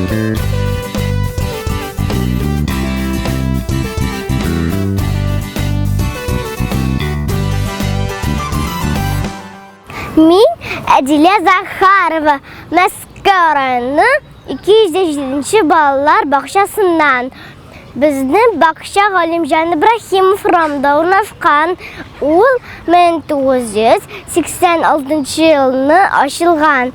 Мен Әділия Захарова, Мәскеу районы 207-ші балалар бақшасынан. Біздің бақша Ғалимжан Ибрахимов ромда орнашқан. Ол 1986 жылы ашылған.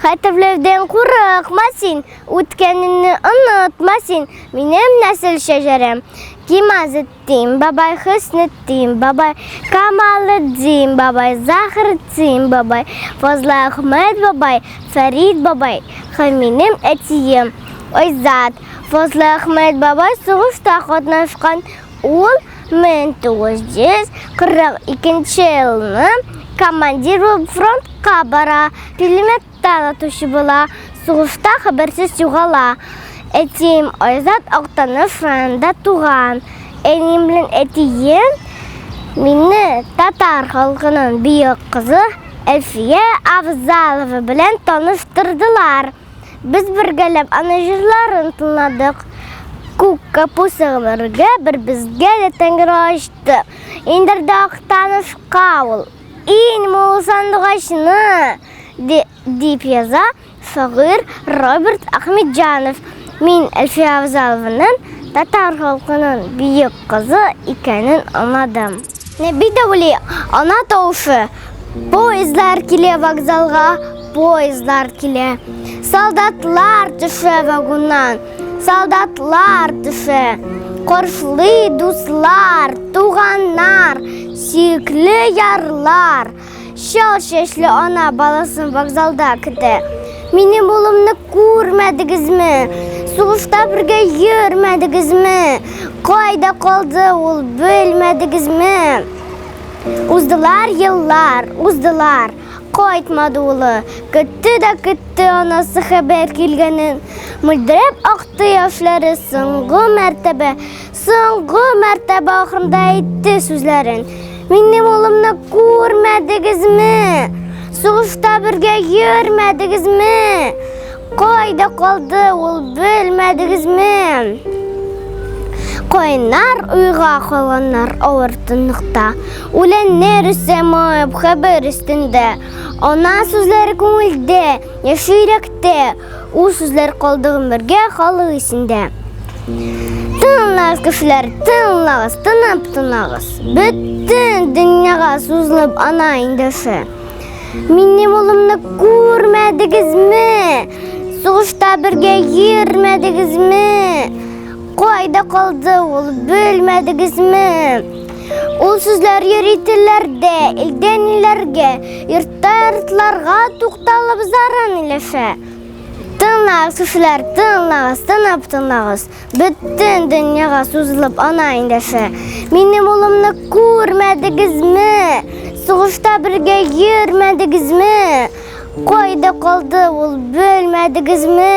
Хәтерлеуден қорықмасын, өткенін ұнытмасын, менің нәсіл шәжәрем. Кимазеттин бабай, Хыснеттин бабай, Камаледдин бабай, Захреттин бабай, Фазла Ахмед бабай, Фарид бабай, Хаминем әтием. Ойзат, Фазла Ахмед бабай соғышта қатнашқан. Ол 1942 жылы командир фронтқа бара, пулемет танытушы бола, соғышта хабарсыз жоғала. Әтием Ойзат Ақтанов районында туған. Әнем білін әтием мені татар халқының биік қызы Әлфия Авзалова білен таныштырдылар. Біз біргелеп ана жырларын тыңладық. Көк капусы бірге бір бізге де тәңір ашты. Ендірді Ақтанышқа ол. Ең мол сандығашыны деп яза шағыр Роберт Ахмеджанов. Мен Әлфия Авзалованың татар халқының биік қызы екенін анладым. Нәби Дәуле, ана таушы. Поездар келе вокзалға, поездар келе. Солдатлар түші вагоннан, солдатлар түші. Қоршылы дуслар, туғаннар, сүйіклі ярлар. Шал шешлі ана баласын вокзалда кіді. Менің болымны көрмәдігізмі? Соғышта бірге ермәдігізмі? Қайда қалды ол бөлмәдігізмі? Уздылар еллар, уздылар, қайтмады олы. Күтті да күтті анасы хабар келгенін. Мүлдіреп ақты яшлары соңғы мәртебе ақырында айтты сөзлерін. Менің болымны көрмәдігізмі? Соғышта бірге ермәдігізмі? Қайда қалды ол бөлмәдігізмі? Қойнар ұйға қалғанар ауыр тұнықта. Өләннер үсем ойып хабар үстінде. Ана сөзлері көңілде, яшы үйректе. Ол сөзлер қалдығын бірге қалы үсінде. Тыңлағыз кішілер, тыңлағыз, тынып-тыңлағыз. Бүттін дүнияға сөзіліп ана ендеші. Менің олымны көрмәдігізмі? Соғышта бірге ермәдігізмі? Қайда қалды ол бөлмәдігізмі? Ол сөзлер ерейтілерде, елден елерге, ертартларға тоқталып зарын елеші. Тыңлағыз кішілер, тыңлағыз, тынып-тыңлағыз. Бүттін дүнияға сөзіліп ана ендеші. Менің олымны көрмәдігізмі? Соғышта бірге ермәдігізмі? Қайда қалды ол бөлмәдігізмі?